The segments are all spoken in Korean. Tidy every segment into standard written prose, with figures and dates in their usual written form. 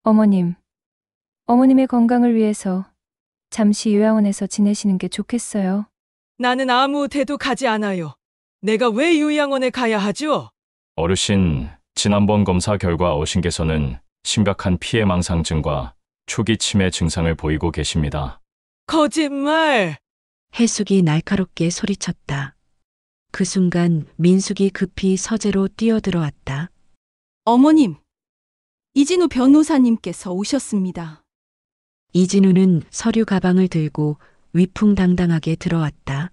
어머님, 어머님의 건강을 위해서 잠시 요양원에서 지내시는 게 좋겠어요. 나는 아무 데도 가지 않아요. 내가 왜 요양원에 가야 하죠? 어르신, 지난번 검사 결과 어신께서는 심각한 피해망상증과 초기 치매 증상을 보이고 계십니다. 거짓말! 해숙이 날카롭게 소리쳤다. 그 순간 민숙이 급히 서재로 뛰어들어왔다. 어머님, 이진우 변호사님께서 오셨습니다. 이진우는 서류 가방을 들고 위풍당당하게 들어왔다.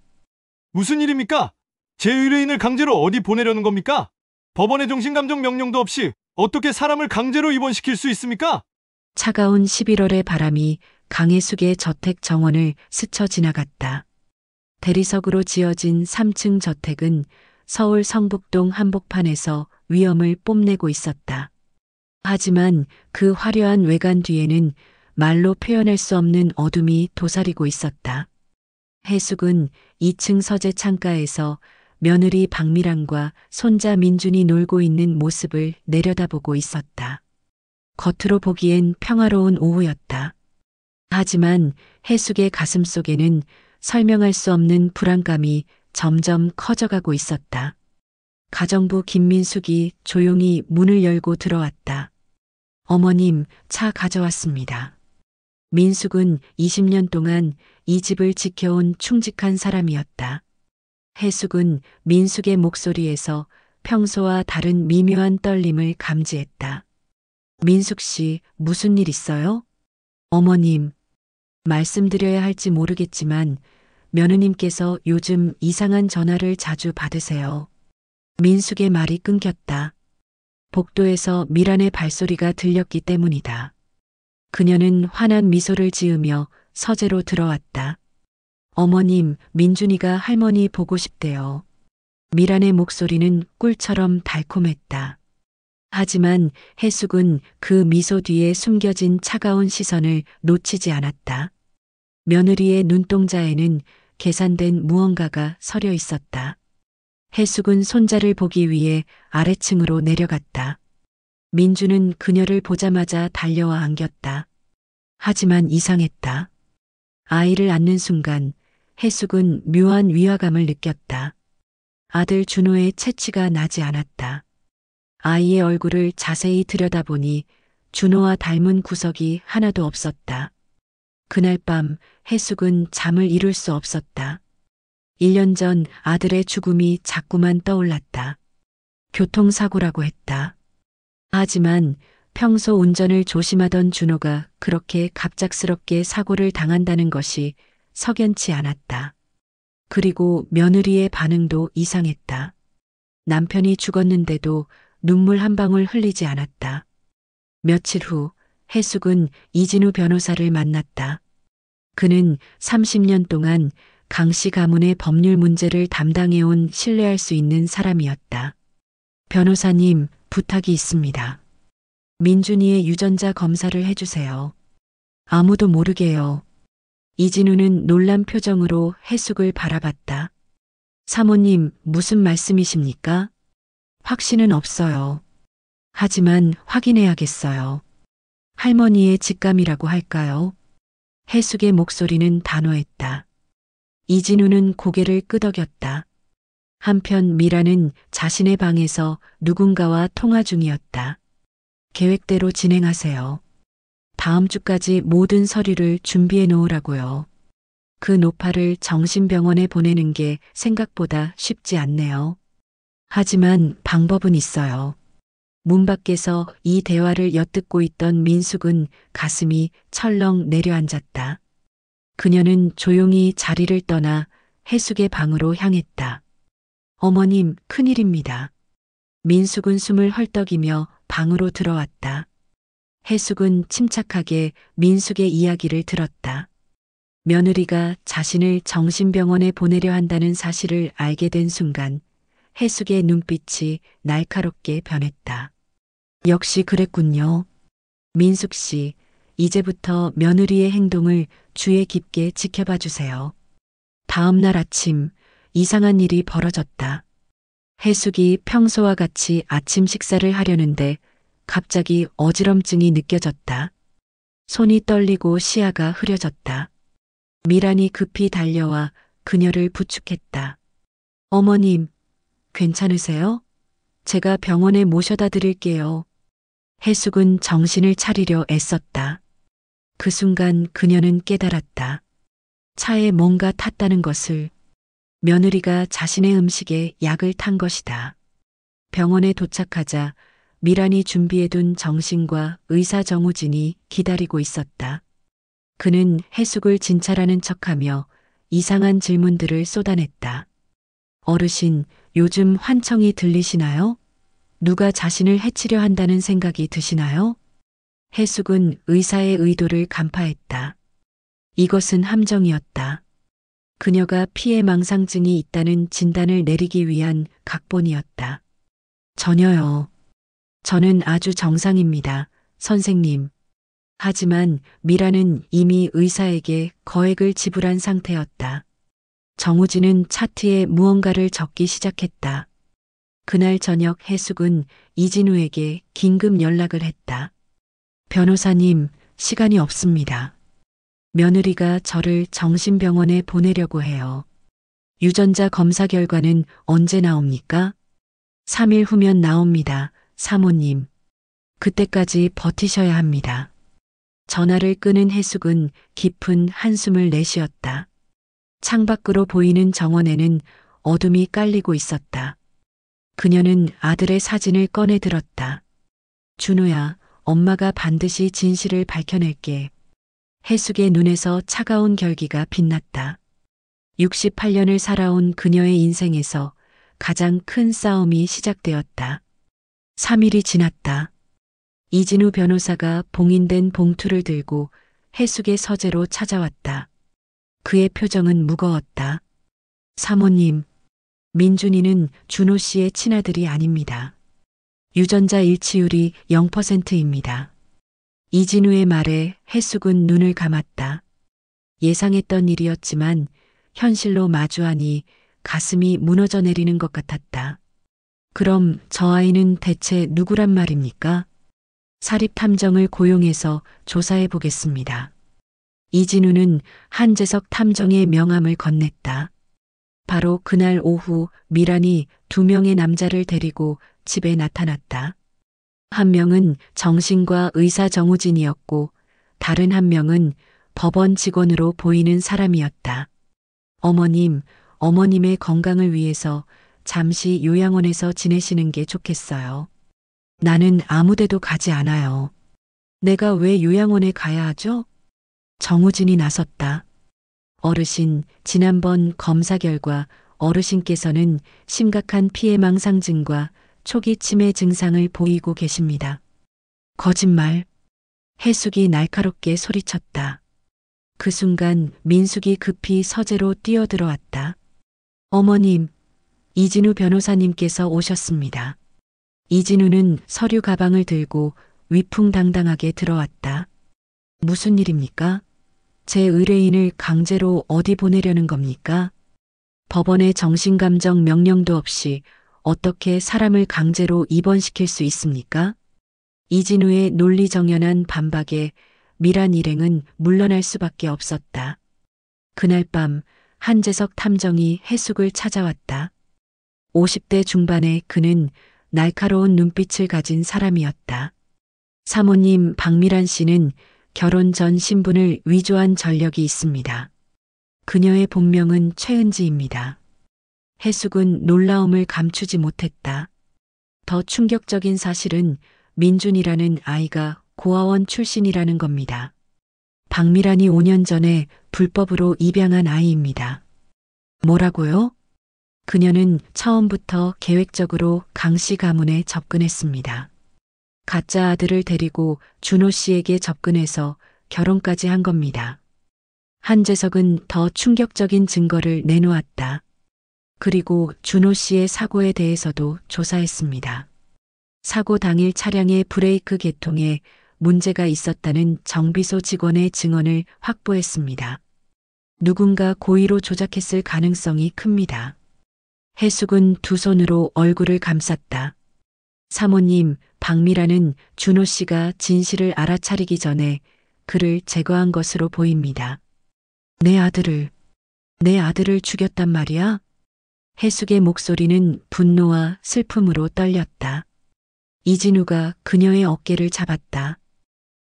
무슨 일입니까? 제 의뢰인을 강제로 어디 보내려는 겁니까? 법원의 정신감정 명령도 없이 어떻게 사람을 강제로 입원시킬 수 있습니까? 차가운 11월의 바람이 강혜숙의 저택 정원을 스쳐 지나갔다. 대리석으로 지어진 3층 저택은 서울 성북동 한복판에서 위험을 뽐내고 있었다. 하지만 그 화려한 외관 뒤에는 말로 표현할 수 없는 어둠이 도사리고 있었다. 해숙은 2층 서재 창가에서 며느리 박미란과 손자 민준이 놀고 있는 모습을 내려다보고 있었다. 겉으로 보기엔 평화로운 오후였다. 하지만 해숙의 가슴 속에는 설명할 수 없는 불안감이 점점 커져가고 있었다. 가정부 김민숙이 조용히 문을 열고 들어왔다. 어머님, 차 가져왔습니다. 민숙은 20년 동안 이 집을 지켜온 충직한 사람이었다. 해숙은 민숙의 목소리에서 평소와 다른 미묘한 떨림을 감지했다. 민숙 씨, 무슨 일 있어요? 어머님, 말씀드려야 할지 모르겠지만 며느님께서 요즘 이상한 전화를 자주 받으세요. 민숙의 말이 끊겼다. 복도에서 미란의 발소리가 들렸기 때문이다. 그녀는 환한 미소를 지으며 서재로 들어왔다. 어머님, 민준이가 할머니 보고 싶대요. 미란의 목소리는 꿀처럼 달콤했다. 하지만 해숙은 그 미소 뒤에 숨겨진 차가운 시선을 놓치지 않았다. 며느리의 눈동자에는 계산된 무언가가 서려 있었다. 해숙은 손자를 보기 위해 아래층으로 내려갔다. 민주는 그녀를 보자마자 달려와 안겼다. 하지만 이상했다. 아이를 안는 순간 해숙은 묘한 위화감을 느꼈다. 아들 준호의 채취가 나지 않았다. 아이의 얼굴을 자세히 들여다보니 준호와 닮은 구석이 하나도 없었다. 그날 밤 해숙은 잠을 이룰 수 없었다. 1년 전 아들의 죽음이 자꾸만 떠올랐다. 교통사고라고 했다. 하지만 평소 운전을 조심하던 준호가 그렇게 갑작스럽게 사고를 당한다는 것이 석연치 않았다. 그리고 며느리의 반응도 이상했다. 남편이 죽었는데도 눈물 한 방울 흘리지 않았다. 며칠 후 해숙은 이진우 변호사를 만났다. 그는 30년 동안 강씨 가문의 법률 문제를 담당해온 신뢰할 수 있는 사람이었다. 변호사님, 부탁이 있습니다. 민준이의 유전자 검사를 해주세요. 아무도 모르게요. 이진우는 놀란 표정으로 해숙을 바라봤다. 사모님, 무슨 말씀이십니까? 확신은 없어요. 하지만 확인해야겠어요. 할머니의 직감이라고 할까요? 해숙의 목소리는 단호했다. 이진우는 고개를 끄덕였다. 한편 미라는 자신의 방에서 누군가와 통화 중이었다. 계획대로 진행하세요. 다음 주까지 모든 서류를 준비해 놓으라고요. 그 노파를 정신병원에 보내는 게 생각보다 쉽지 않네요. 하지만 방법은 있어요. 문 밖에서 이 대화를 엿듣고 있던 민숙은 가슴이 철렁 내려앉았다. 그녀는 조용히 자리를 떠나 해숙의 방으로 향했다. 어머님, 큰일입니다. 민숙은 숨을 헐떡이며 방으로 들어왔다. 해숙은 침착하게 민숙의 이야기를 들었다. 며느리가 자신을 정신병원에 보내려 한다는 사실을 알게 된 순간 해숙의 눈빛이 날카롭게 변했다. 역시 그랬군요. 민숙 씨, 이제부터 며느리의 행동을 주의 깊게 지켜봐 주세요. 다음 날 아침 이상한 일이 벌어졌다. 해숙이 평소와 같이 아침 식사를 하려는데 갑자기 어지럼증이 느껴졌다. 손이 떨리고 시야가 흐려졌다. 미란이 급히 달려와 그녀를 부축했다. 어머님, 괜찮으세요? 제가 병원에 모셔다 드릴게요. 해숙은 정신을 차리려 애썼다. 그 순간 그녀는 깨달았다. 차에 뭔가 탔다는 것을. 며느리가 자신의 음식에 약을 탄 것이다. 병원에 도착하자 미란이 준비해둔 정신과 의사 정우진이 기다리고 있었다. 그는 해숙을 진찰하는 척하며 이상한 질문들을 쏟아냈다. 어르신, 요즘 환청이 들리시나요? 누가 자신을 해치려 한다는 생각이 드시나요? 해숙은 의사의 의도를 간파했다. 이것은 함정이었다. 그녀가 피해망상증이 있다는 진단을 내리기 위한 각본이었다. 전혀요. 저는 아주 정상입니다, 선생님. 하지만 미라는 이미 의사에게 거액을 지불한 상태였다. 정우진은 차트에 무언가를 적기 시작했다. 그날 저녁 해숙은 이진우에게 긴급 연락을 했다. 변호사님, 시간이 없습니다. 며느리가 저를 정신병원에 보내려고 해요. 유전자 검사 결과는 언제 나옵니까? 3일 후면 나옵니다, 사모님. 그때까지 버티셔야 합니다. 전화를 끄는 해숙은 깊은 한숨을 내쉬었다. 창밖으로 보이는 정원에는 어둠이 깔리고 있었다. 그녀는 아들의 사진을 꺼내 들었다. 준우야, 엄마가 반드시 진실을 밝혀낼게. 해숙의 눈에서 차가운 결기가 빛났다. 68년을 살아온 그녀의 인생에서 가장 큰 싸움이 시작되었다. 3일이 지났다. 이진우 변호사가 봉인된 봉투를 들고 해숙의 서재로 찾아왔다. 그의 표정은 무거웠다. 사모님, 민준이는 준호 씨의 친아들이 아닙니다. 유전자 일치율이 0%입니다. 이진우의 말에 해숙은 눈을 감았다. 예상했던 일이었지만 현실로 마주하니 가슴이 무너져 내리는 것 같았다. 그럼 저 아이는 대체 누구란 말입니까? 사립탐정을 고용해서 조사해 보겠습니다. 이진우는 한재석 탐정의 명함을 건넸다. 바로 그날 오후 미란이 2명의 남자를 데리고 집에 나타났다. 한 명은 정신과 의사 정우진이었고 다른 한 명은 법원 직원으로 보이는 사람이었다. 어머님, 어머님의 건강을 위해서 잠시 요양원에서 지내시는 게 좋겠어요. 나는 아무데도 가지 않아요. 내가 왜 요양원에 가야 하죠? 정우진이 나섰다. 어르신, 지난번 검사 결과 어르신께서는 심각한 피해망상증과 초기 치매 증상을 보이고 계십니다. 거짓말. 해숙이 날카롭게 소리쳤다. 그 순간 민숙이 급히 서재로 뛰어들어왔다. 어머님, 이진우 변호사님께서 오셨습니다. 이진우는 서류 가방을 들고 위풍당당하게 들어왔다. 무슨 일입니까? 제 의뢰인을 강제로 어디 보내려는 겁니까? 법원의 정신감정 명령도 없이 어떻게 사람을 강제로 입원시킬 수 있습니까? 이진우의 논리정연한 반박에 미란 일행은 물러날 수밖에 없었다. 그날 밤 한재석 탐정이 해숙을 찾아왔다. 50대 중반의 그는 날카로운 눈빛을 가진 사람이었다. 사모님 박미란 씨는 결혼 전 신분을 위조한 전력이 있습니다. 그녀의 본명은 최은지입니다. 해숙은 놀라움을 감추지 못했다. 더 충격적인 사실은 민준이라는 아이가 고아원 출신이라는 겁니다. 박미란이 5년 전에 불법으로 입양한 아이입니다. 뭐라고요? 그녀는 처음부터 계획적으로 강 씨 가문에 접근했습니다. 가짜 아들을 데리고 준호 씨에게 접근해서 결혼까지 한 겁니다. 한재석은 더 충격적인 증거를 내놓았다. 그리고 준호 씨의 사고에 대해서도 조사했습니다. 사고 당일 차량의 브레이크 계통에 문제가 있었다는 정비소 직원의 증언을 확보했습니다. 누군가 고의로 조작했을 가능성이 큽니다. 해숙은 두 손으로 얼굴을 감쌌다. 사모님, 박미라는 준호 씨가 진실을 알아차리기 전에 그를 제거한 것으로 보입니다. 내 아들을 죽였단 말이야? 해숙의 목소리는 분노와 슬픔으로 떨렸다. 이진우가 그녀의 어깨를 잡았다.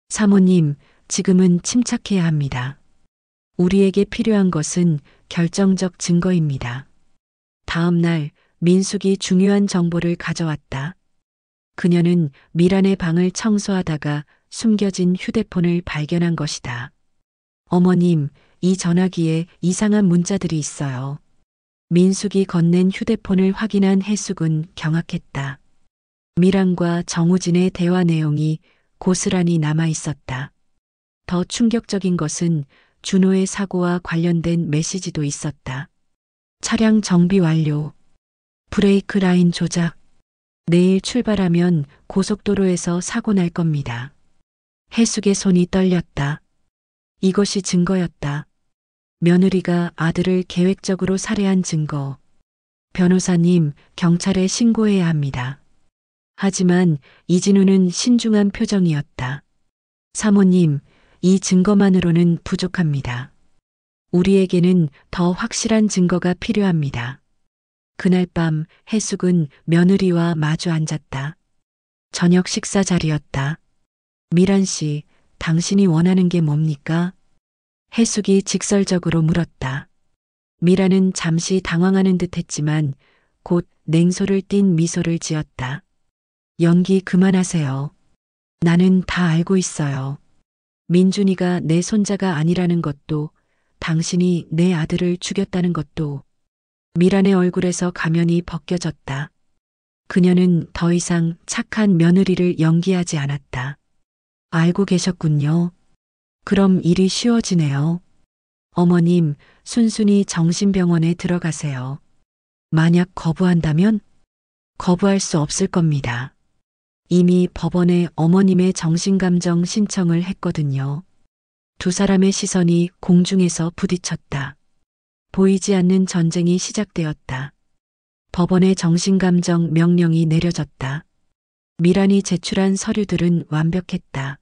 사모님, 지금은 침착해야 합니다. 우리에게 필요한 것은 결정적 증거입니다. 다음 날 민숙이 중요한 정보를 가져왔다. 그녀는 미란의 방을 청소하다가 숨겨진 휴대폰을 발견한 것이다. 어머님, 이 전화기에 이상한 문자들이 있어요. 민숙이 건넨 휴대폰을 확인한 해숙은 경악했다. 미란과 정우진의 대화 내용이 고스란히 남아 있었다. 더 충격적인 것은 준호의 사고와 관련된 메시지도 있었다. 차량 정비 완료. 브레이크 라인 조작. 내일 출발하면 고속도로에서 사고 날 겁니다. 해숙의 손이 떨렸다. 이것이 증거였다. 며느리가 아들을 계획적으로 살해한 증거. 변호사님, 경찰에 신고해야 합니다. 하지만 이진우는 신중한 표정이었다. 사모님, 이 증거만으로는 부족합니다. 우리에게는 더 확실한 증거가 필요합니다. 그날 밤 해숙은 며느리와 마주 앉았다. 저녁 식사 자리였다. 미란 씨, 당신이 원하는 게 뭡니까? 해숙이 직설적으로 물었다. 미란은 잠시 당황하는 듯 했지만 곧 냉소를 띤 미소를 지었다. 연기 그만하세요. 나는 다 알고 있어요. 민준이가 내 손자가 아니라는 것도, 당신이 내 아들을 죽였다는 것도. 미란의 얼굴에서 가면이 벗겨졌다. 그녀는 더 이상 착한 며느리를 연기하지 않았다. 알고 계셨군요. 그럼 일이 쉬워지네요. 어머님, 순순히 정신병원에 들어가세요. 만약 거부한다면? 거부할 수 없을 겁니다. 이미 법원에 어머님의 정신감정 신청을 했거든요. 두 사람의 시선이 공중에서 부딪혔다. 보이지 않는 전쟁이 시작되었다. 법원의 정신감정 명령이 내려졌다. 미란이 제출한 서류들은 완벽했다.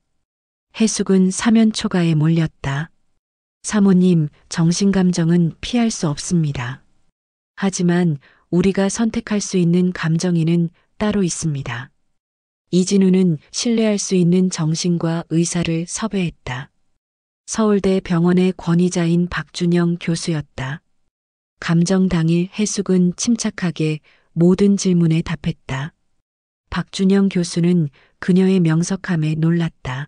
해숙은 사면 초가에 몰렸다. 사모님, 정신감정은 피할 수 없습니다. 하지만 우리가 선택할 수 있는 감정인은 따로 있습니다. 이진우는 신뢰할 수 있는 정신과 의사를 섭외했다. 서울대 병원의 권위자인 박준영 교수였다. 감정 당일 해숙은 침착하게 모든 질문에 답했다. 박준영 교수는 그녀의 명석함에 놀랐다.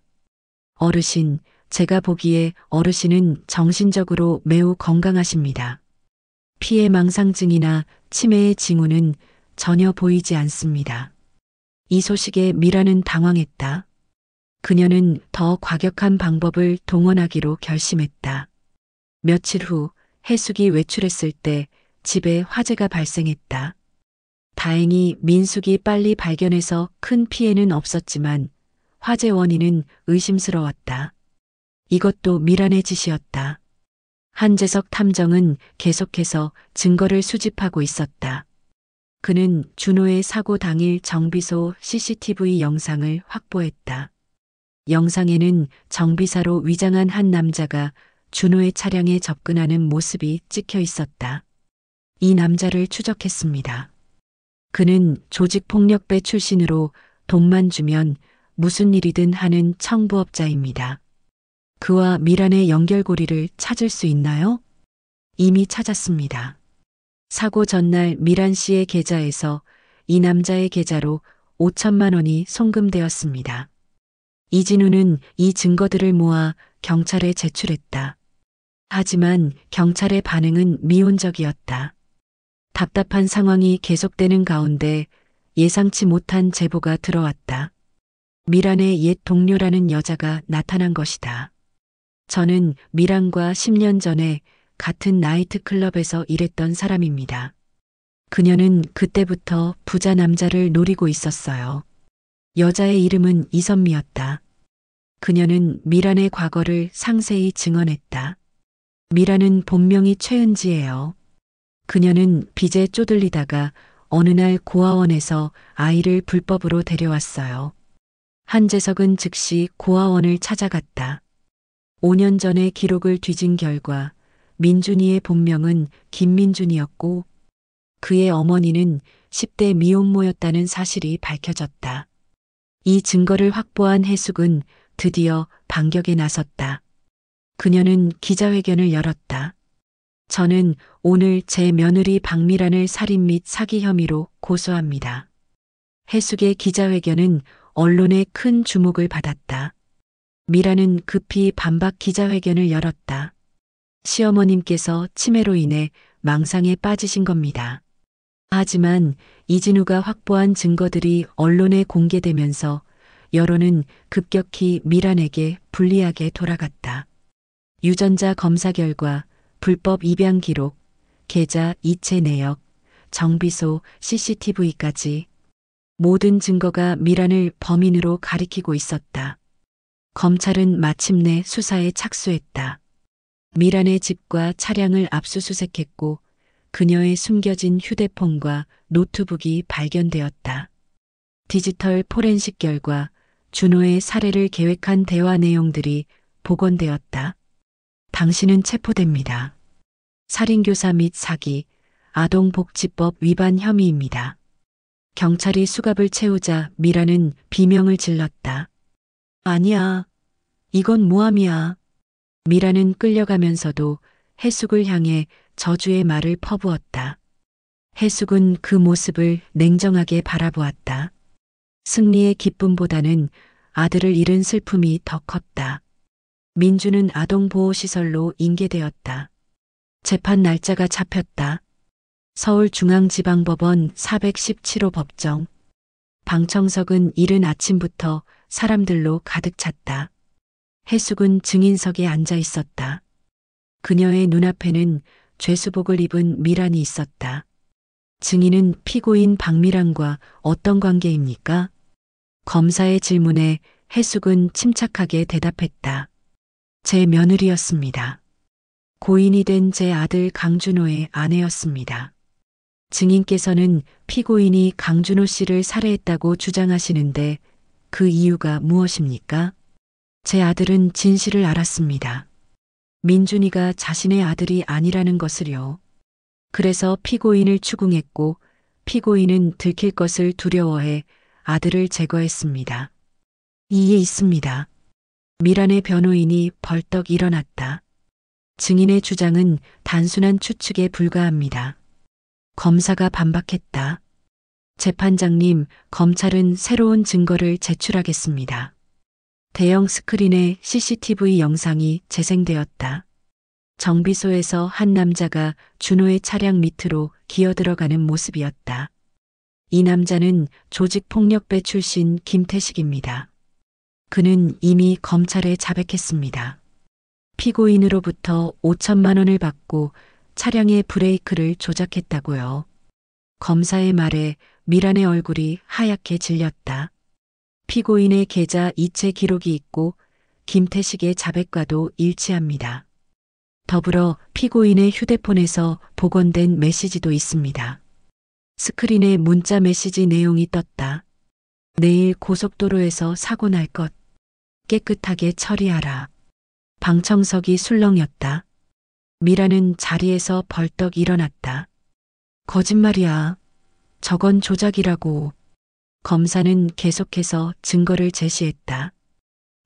어르신, 제가 보기에 어르신은 정신적으로 매우 건강하십니다. 피해망상증이나 치매의 징후는 전혀 보이지 않습니다. 이 소식에 미라는 당황했다. 그녀는 더 과격한 방법을 동원하기로 결심했다. 며칠 후 해숙이 외출했을 때 집에 화재가 발생했다. 다행히 민숙이 빨리 발견해서 큰 피해는 없었지만 화재 원인은 의심스러웠다. 이것도 미란의 짓이었다. 한재석 탐정은 계속해서 증거를 수집하고 있었다. 그는 준호의 사고 당일 정비소 CCTV 영상을 확보했다. 영상에는 정비사로 위장한 한 남자가 준호의 차량에 접근하는 모습이 찍혀 있었다. 이 남자를 추적했습니다. 그는 조직폭력배 출신으로 돈만 주면 무슨 일이든 하는 청부업자입니다. 그와 미란의 연결고리를 찾을 수 있나요? 이미 찾았습니다. 사고 전날 미란 씨의 계좌에서 이 남자의 계좌로 5천만 원이 송금되었습니다. 이진우는 이 증거들을 모아 경찰에 제출했다. 하지만 경찰의 반응은 미온적이었다. 답답한 상황이 계속되는 가운데 예상치 못한 제보가 들어왔다. 미란의 옛 동료라는 여자가 나타난 것이다. 저는 미란과 10년 전에 같은 나이트클럽에서 일했던 사람입니다. 그녀는 그때부터 부자 남자를 노리고 있었어요. 여자의 이름은 이선미였다. 그녀는 미란의 과거를 상세히 증언했다. 미란은 본명이 최은지예요. 그녀는 빚에 쪼들리다가 어느 날 고아원에서 아이를 불법으로 데려왔어요. 한재석은 즉시 고아원을 찾아갔다. 5년 전의 기록을 뒤진 결과 민준이의 본명은 김민준이었고 그의 어머니는 10대 미혼모였다는 사실이 밝혀졌다. 이 증거를 확보한 해숙은 드디어 반격에 나섰다. 그녀는 기자회견을 열었다. 저는 오늘 제 며느리 박미란을 살인 및 사기 혐의로 고소합니다. 해숙의 기자회견은 언론의 큰 주목을 받았다. 미란은 급히 반박 기자회견을 열었다. 시어머님께서 치매로 인해 망상에 빠지신 겁니다. 하지만 이진우가 확보한 증거들이 언론에 공개되면서 여론은 급격히 미란에게 불리하게 돌아갔다. 유전자 검사 결과, 불법 입양 기록, 계좌 이체 내역, 정비소 CCTV까지 모든 증거가 미란을 범인으로 가리키고 있었다. 검찰은 마침내 수사에 착수했다. 미란의 집과 차량을 압수수색했고 그녀의 숨겨진 휴대폰과 노트북이 발견되었다. 디지털 포렌식 결과 준호의 살해를 계획한 대화 내용들이 복원되었다. 당신은 체포됩니다. 살인교사 및 사기, 아동복지법 위반 혐의입니다. 경찰이 수갑을 채우자 미라는 비명을 질렀다. 아니야. 이건 모함이야. 미라는 끌려가면서도 해숙을 향해 저주의 말을 퍼부었다. 해숙은 그 모습을 냉정하게 바라보았다. 승리의 기쁨보다는 아들을 잃은 슬픔이 더 컸다. 민주는 아동보호시설로 인계되었다. 재판 날짜가 잡혔다. 서울중앙지방법원 417호 법정. 방청석은 이른 아침부터 사람들로 가득 찼다. 해숙은 증인석에 앉아 있었다. 그녀의 눈앞에는 죄수복을 입은 미란이 있었다. 증인은 피고인 박미란과 어떤 관계입니까? 검사의 질문에 해숙은 침착하게 대답했다. 제 며느리였습니다. 고인이 된 제 아들 강준호의 아내였습니다. 증인께서는 피고인이 강준호 씨를 살해했다고 주장하시는데 그 이유가 무엇입니까? 제 아들은 진실을 알았습니다. 민준이가 자신의 아들이 아니라는 것을요. 그래서 피고인을 추궁했고 피고인은 들킬 것을 두려워해 아들을 제거했습니다. 이해 있습니다. 미란의 변호인이 벌떡 일어났다. 증인의 주장은 단순한 추측에 불과합니다. 검사가 반박했다. 재판장님, 검찰은 새로운 증거를 제출하겠습니다. 대형 스크린에 CCTV 영상이 재생되었다. 정비소에서 한 남자가 준호의 차량 밑으로 기어들어가는 모습이었다. 이 남자는 조직폭력배 출신 김태식입니다. 그는 이미 검찰에 자백했습니다. 피고인으로부터 5천만 원을 받고 차량의 브레이크를 조작했다고요. 검사의 말에 미란의 얼굴이 하얗게 질렸다. 피고인의 계좌 이체 기록이 있고 김태식의 자백과도 일치합니다. 더불어 피고인의 휴대폰에서 복원된 메시지도 있습니다. 스크린에 문자 메시지 내용이 떴다. 내일 고속도로에서 사고 날 것. 깨끗하게 처리하라. 방청석이 술렁였다. 미라는 자리에서 벌떡 일어났다. 거짓말이야. 저건 조작이라고. 검사는 계속해서 증거를 제시했다.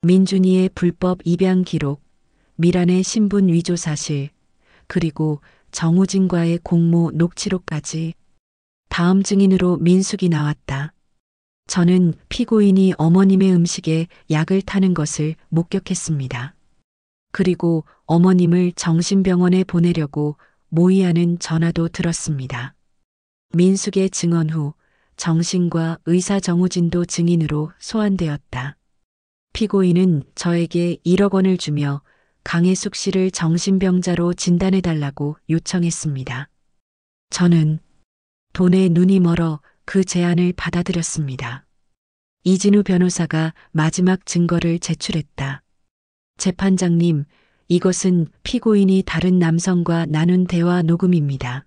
민준이의 불법 입양 기록, 미란의 신분 위조 사실, 그리고 정우진과의 공모 녹취록까지. 다음 증인으로 민숙이 나왔다. 저는 피고인이 어머님의 음식에 약을 타는 것을 목격했습니다. 그리고 어머님을 정신병원에 보내려고 모의하는 전화도 들었습니다. 민숙의 증언 후 정신과 의사 정우진도 증인으로 소환되었다. 피고인은 저에게 1억 원을 주며 강혜숙 씨를 정신병자로 진단해달라고 요청했습니다. 저는 돈에 눈이 멀어 그 제안을 받아들였습니다. 이진우 변호사가 마지막 증거를 제출했다. 재판장님, 이것은 피고인이 다른 남성과 나눈 대화 녹음입니다.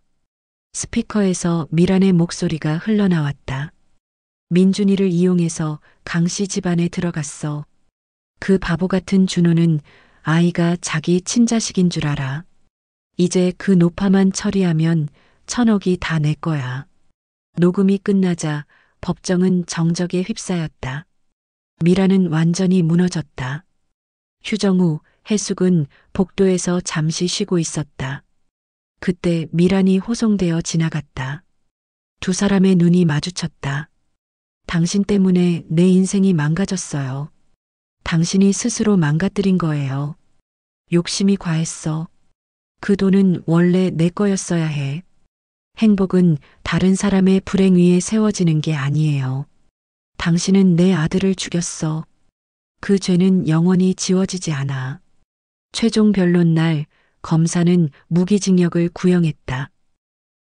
스피커에서 미란의 목소리가 흘러나왔다. 민준이를 이용해서 강씨 집안에 들어갔어. 그 바보 같은 준호는 아이가 자기 친자식인 줄 알아. 이제 그 노파만 처리하면 1,000억이 다 내 거야. 녹음이 끝나자 법정은 정적에 휩싸였다. 미라는 완전히 무너졌다. 휴정 후 해숙은 복도에서 잠시 쉬고 있었다. 그때 미란이 호송되어 지나갔다. 두 사람의 눈이 마주쳤다. 당신 때문에 내 인생이 망가졌어요. 당신이 스스로 망가뜨린 거예요. 욕심이 과했어. 그 돈은 원래 내 거였어야 해. 행복은 다른 사람의 불행 위에 세워지는 게 아니에요. 당신은 내 아들을 죽였어. 그 죄는 영원히 지워지지 않아. 최종 변론 날 검사는 무기징역을 구형했다.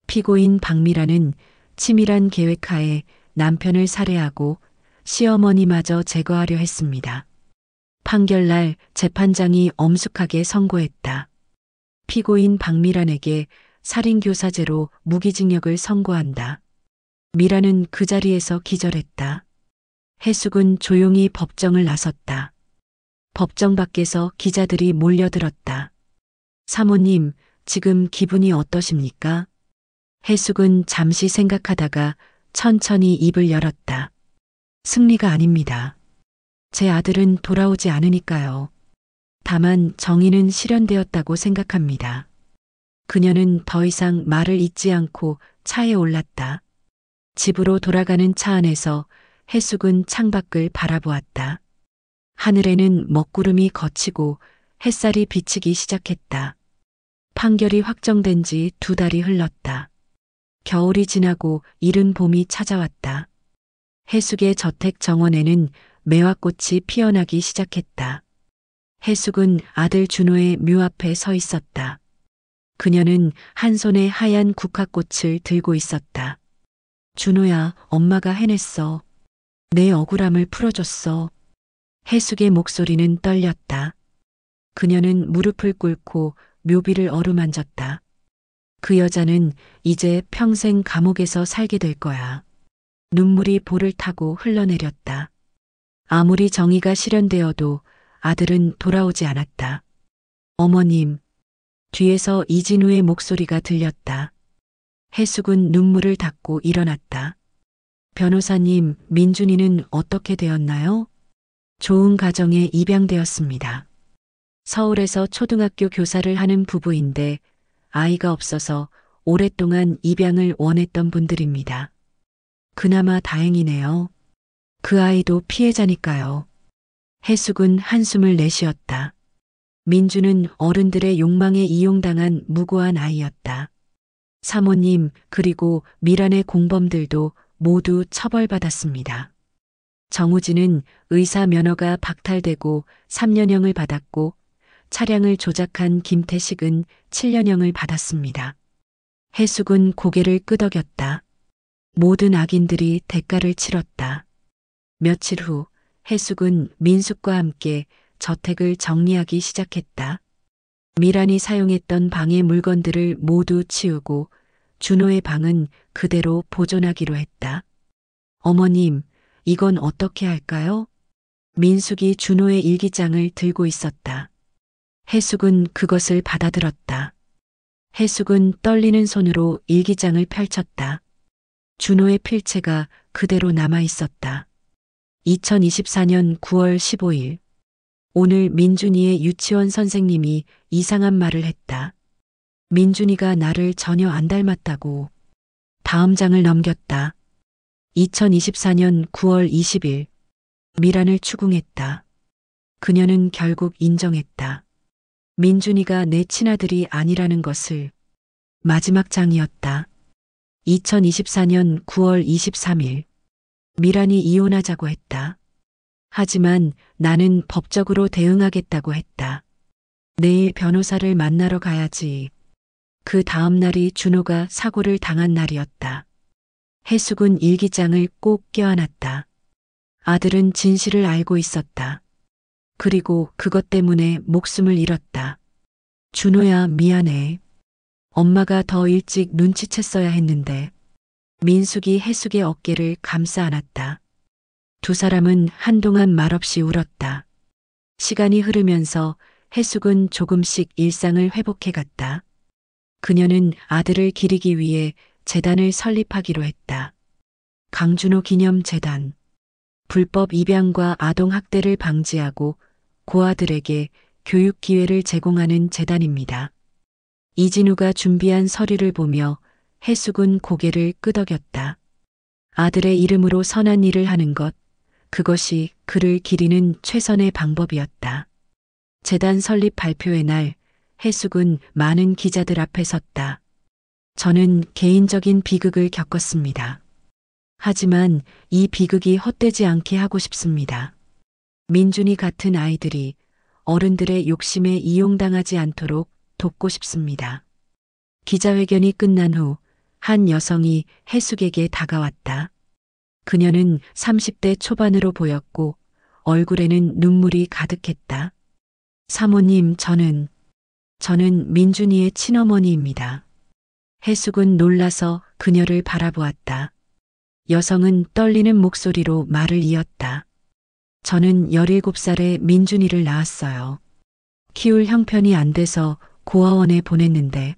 피고인 박미라는 치밀한 계획하에 남편을 살해하고 시어머니마저 제거하려 했습니다. 판결날 재판장이 엄숙하게 선고했다. 피고인 박미란에게 살인교사죄로 무기징역을 선고한다. 미라는 그 자리에서 기절했다. 해숙은 조용히 법정을 나섰다. 법정 밖에서 기자들이 몰려들었다. 사모님, 지금 기분이 어떠십니까? 해숙은 잠시 생각하다가 천천히 입을 열었다. 승리가 아닙니다. 제 아들은 돌아오지 않으니까요. 다만 정의는 실현되었다고 생각합니다. 그녀는 더 이상 말을 잇지 않고 차에 올랐다. 집으로 돌아가는 차 안에서 해숙은 창밖을 바라보았다. 하늘에는 먹구름이 걷히고 햇살이 비치기 시작했다. 판결이 확정된 지 2달이 흘렀다. 겨울이 지나고 이른 봄이 찾아왔다. 해숙의 저택 정원에는 매화꽃이 피어나기 시작했다. 해숙은 아들 준호의 묘 앞에 서 있었다. 그녀는 한 손에 하얀 국화꽃을 들고 있었다. 준호야, 엄마가 해냈어. 내 억울함을 풀어줬어. 해숙의 목소리는 떨렸다. 그녀는 무릎을 꿇고 묘비를 어루만졌다. 그 여자는 이제 평생 감옥에서 살게 될 거야. 눈물이 볼을 타고 흘러내렸다. 아무리 정의가 실현되어도 아들은 돌아오지 않았다. 어머님, 뒤에서 이진우의 목소리가 들렸다. 해숙은 눈물을 닦고 일어났다. 변호사님, 민준이는 어떻게 되었나요? 좋은 가정에 입양되었습니다. 서울에서 초등학교 교사를 하는 부부인데 아이가 없어서 오랫동안 입양을 원했던 분들입니다. 그나마 다행이네요. 그 아이도 피해자니까요. 해숙은 한숨을 내쉬었다. 민주는 어른들의 욕망에 이용당한 무고한 아이였다. 사모님, 그리고 미란의 공범들도 모두 처벌받았습니다. 정우진은 의사 면허가 박탈되고 3년형을 받았고 차량을 조작한 김태식은 7년형을 받았습니다. 해숙은 고개를 끄덕였다. 모든 악인들이 대가를 치렀다. 며칠 후 해숙은 민숙과 함께 저택을 정리하기 시작했다. 미란이 사용했던 방의 물건들을 모두 치우고 준호의 방은 그대로 보존하기로 했다. 어머님, 이건 어떻게 할까요? 민숙이 준호의 일기장을 들고 있었다. 해숙은 그것을 받아들었다. 해숙은 떨리는 손으로 일기장을 펼쳤다. 준호의 필체가 그대로 남아 있었다. 2024년 9월 15일. 오늘 민준이의 유치원 선생님이 이상한 말을 했다. 민준이가 나를 전혀 안 닮았다고. 다음 장을 넘겼다. 2024년 9월 20일. 미란을 추궁했다. 그녀는 결국 인정했다. 민준이가 내 친아들이 아니라는 것을. 마지막 장이었다. 2024년 9월 23일. 미란이 이혼하자고 했다. 하지만 나는 법적으로 대응하겠다고 했다. 내일 변호사를 만나러 가야지. 그 다음 날이 준호가 사고를 당한 날이었다. 해숙은 일기장을 꼭 껴안았다. 아들은 진실을 알고 있었다. 그리고 그것 때문에 목숨을 잃었다. 준호야, 미안해. 엄마가 더 일찍 눈치챘어야 했는데. 민숙이 해숙의 어깨를 감싸 안았다. 두 사람은 한동안 말없이 울었다. 시간이 흐르면서 해숙은 조금씩 일상을 회복해 갔다. 그녀는 아들을 기리기 위해 재단을 설립하기로 했다. 강준호 기념재단. 불법 입양과 아동학대를 방지하고 고아들에게 교육 기회를 제공하는 재단입니다. 이진우가 준비한 서류를 보며 해숙은 고개를 끄덕였다. 아들의 이름으로 선한 일을 하는 것, 그것이 그를 기리는 최선의 방법이었다. 재단 설립 발표의 날, 해숙은 많은 기자들 앞에 섰다. 저는 개인적인 비극을 겪었습니다. 하지만 이 비극이 헛되지 않게 하고 싶습니다. 민준이 같은 아이들이 어른들의 욕심에 이용당하지 않도록 돕고 싶습니다. 기자회견이 끝난 후 한 여성이 해숙에게 다가왔다. 그녀는 30대 초반으로 보였고 얼굴에는 눈물이 가득했다. 사모님, 저는 민준이의 친어머니입니다. 해숙은 놀라서 그녀를 바라보았다. 여성은 떨리는 목소리로 말을 이었다. 저는 17살에 민준이를 낳았어요. 키울 형편이 안 돼서 고아원에 보냈는데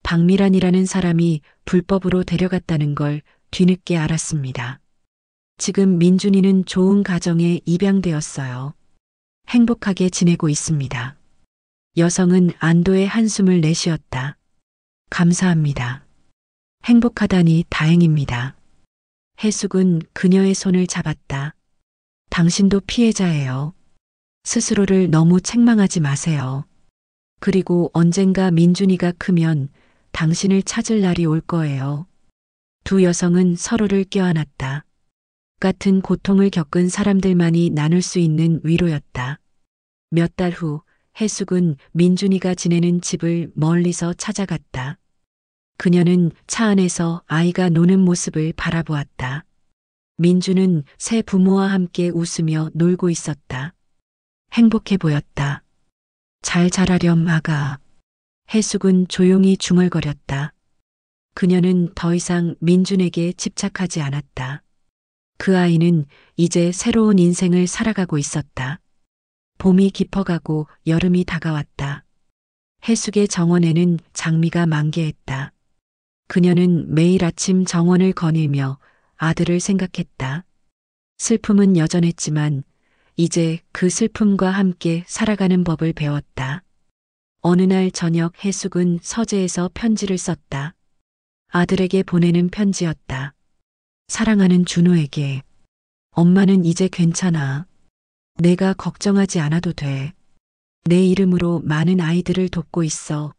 박미란이라는 사람이 불법으로 데려갔다는 걸 뒤늦게 알았습니다. 지금 민준이는 좋은 가정에 입양되었어요. 행복하게 지내고 있습니다. 여성은 안도의 한숨을 내쉬었다. 감사합니다. 행복하다니 다행입니다. 해숙은 그녀의 손을 잡았다. 당신도 피해자예요. 스스로를 너무 책망하지 마세요. 그리고 언젠가 민준이가 크면 당신을 찾을 날이 올 거예요. 두 여성은 서로를 껴안았다. 같은 고통을 겪은 사람들만이 나눌 수 있는 위로였다. 몇 달 후 해숙은 민준이가 지내는 집을 멀리서 찾아갔다. 그녀는 차 안에서 아이가 노는 모습을 바라보았다. 민준은 새 부모와 함께 웃으며 놀고 있었다. 행복해 보였다. 잘 자라렴, 아가. 해숙은 조용히 중얼거렸다. 그녀는 더 이상 민준에게 집착하지 않았다. 그 아이는 이제 새로운 인생을 살아가고 있었다. 봄이 깊어가고 여름이 다가왔다. 해숙의 정원에는 장미가 만개했다. 그녀는 매일 아침 정원을 거닐며 아들을 생각했다. 슬픔은 여전했지만 이제 그 슬픔과 함께 살아가는 법을 배웠다. 어느 날 저녁 해숙은 서재에서 편지를 썼다. 아들에게 보내는 편지였다. 사랑하는 준호에게. 엄마는 이제 괜찮아. 내가 걱정하지 않아도 돼. 내 이름으로 많은 아이들을 돕고 있어.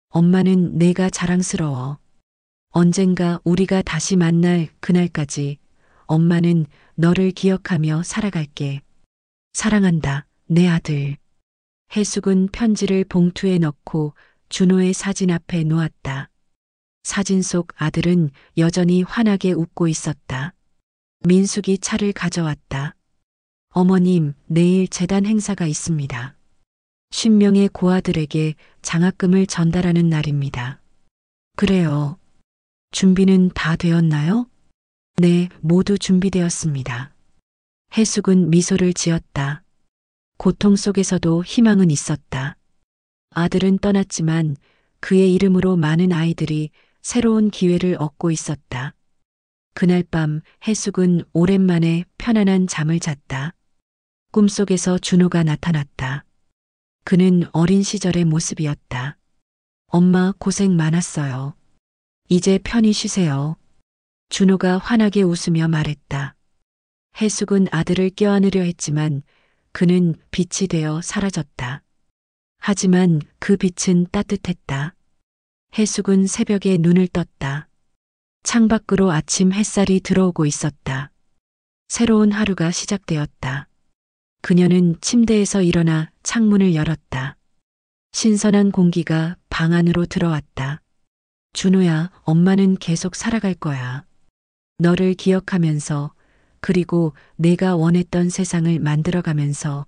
엄마는 내가 자랑스러워. 언젠가 우리가 다시 만날 그날까지 엄마는 너를 기억하며 살아갈게. 사랑한다, 내 아들. 해숙은 편지를 봉투에 넣고 준호의 사진 앞에 놓았다. 사진 속 아들은 여전히 환하게 웃고 있었다. 민숙이 차를 가져왔다. 어머님, 내일 재단 행사가 있습니다. 50명의 고아들에게 장학금을 전달하는 날입니다. 그래요. 준비는 다 되었나요? 네, 모두 준비되었습니다. 해숙은 미소를 지었다. 고통 속에서도 희망은 있었다. 아들은 떠났지만 그의 이름으로 많은 아이들이 새로운 기회를 얻고 있었다. 그날 밤 해숙은 오랜만에 편안한 잠을 잤다. 꿈속에서 준호가 나타났다. 그는 어린 시절의 모습이었다. 엄마 고생 많았어요. 이제 편히 쉬세요. 준호가 환하게 웃으며 말했다. 해숙은 아들을 껴안으려 했지만 그는 빛이 되어 사라졌다. 하지만 그 빛은 따뜻했다. 해숙은 새벽에 눈을 떴다. 창밖으로 아침 햇살이 들어오고 있었다. 새로운 하루가 시작되었다. 그녀는 침대에서 일어나 창문을 열었다. 신선한 공기가 방 안으로 들어왔다. 준호야, 엄마는 계속 살아갈 거야. 너를 기억하면서 그리고 내가 원했던 세상을 만들어가면서.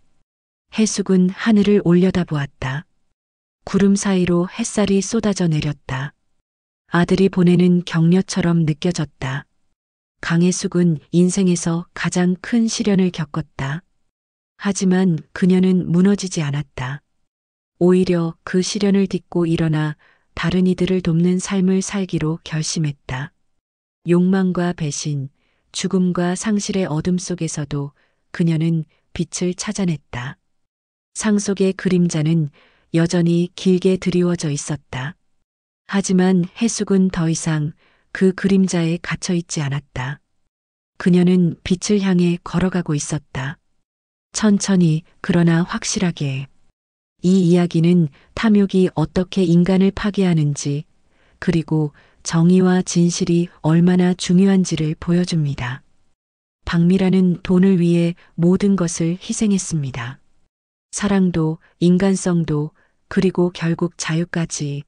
해숙은 하늘을 올려다보았다. 구름 사이로 햇살이 쏟아져 내렸다. 아들이 보내는 격려처럼 느껴졌다. 강혜숙은 인생에서 가장 큰 시련을 겪었다. 하지만 그녀는 무너지지 않았다. 오히려 그 시련을 딛고 일어나 다른 이들을 돕는 삶을 살기로 결심했다. 욕망과 배신, 죽음과 상실의 어둠 속에서도 그녀는 빛을 찾아냈다. 상 속의 그림자는 여전히 길게 드리워져 있었다. 하지만 해숙은 더 이상 그 그림자에 갇혀 있지 않았다. 그녀는 빛을 향해 걸어가고 있었다. 천천히 그러나 확실하게. 이 이야기는 탐욕이 어떻게 인간을 파괴하는지, 그리고 정의와 진실이 얼마나 중요한지를 보여줍니다. 박미라는 돈을 위해 모든 것을 희생했습니다. 사랑도, 인간성도, 그리고 결국 자유까지.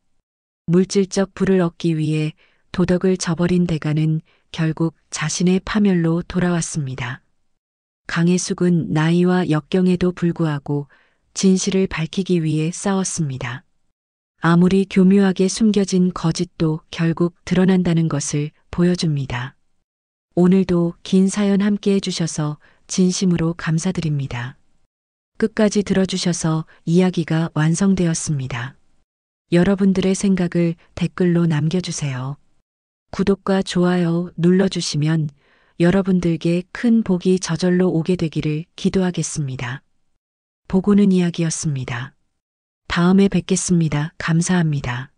물질적 부를 얻기 위해 도덕을 저버린 대가는 결국 자신의 파멸로 돌아왔습니다. 강혜숙은 나이와 역경에도 불구하고 진실을 밝히기 위해 싸웠습니다. 아무리 교묘하게 숨겨진 거짓도 결국 드러난다는 것을 보여줍니다. 오늘도 긴 사연 함께 해주셔서 진심으로 감사드립니다. 끝까지 들어주셔서 이야기가 완성되었습니다. 여러분들의 생각을 댓글로 남겨주세요. 구독과 좋아요 눌러주시면 여러분들께 큰 복이 저절로 오게 되기를 기도하겠습니다. 보고는 이야기였습니다. 다음에 뵙겠습니다. 감사합니다.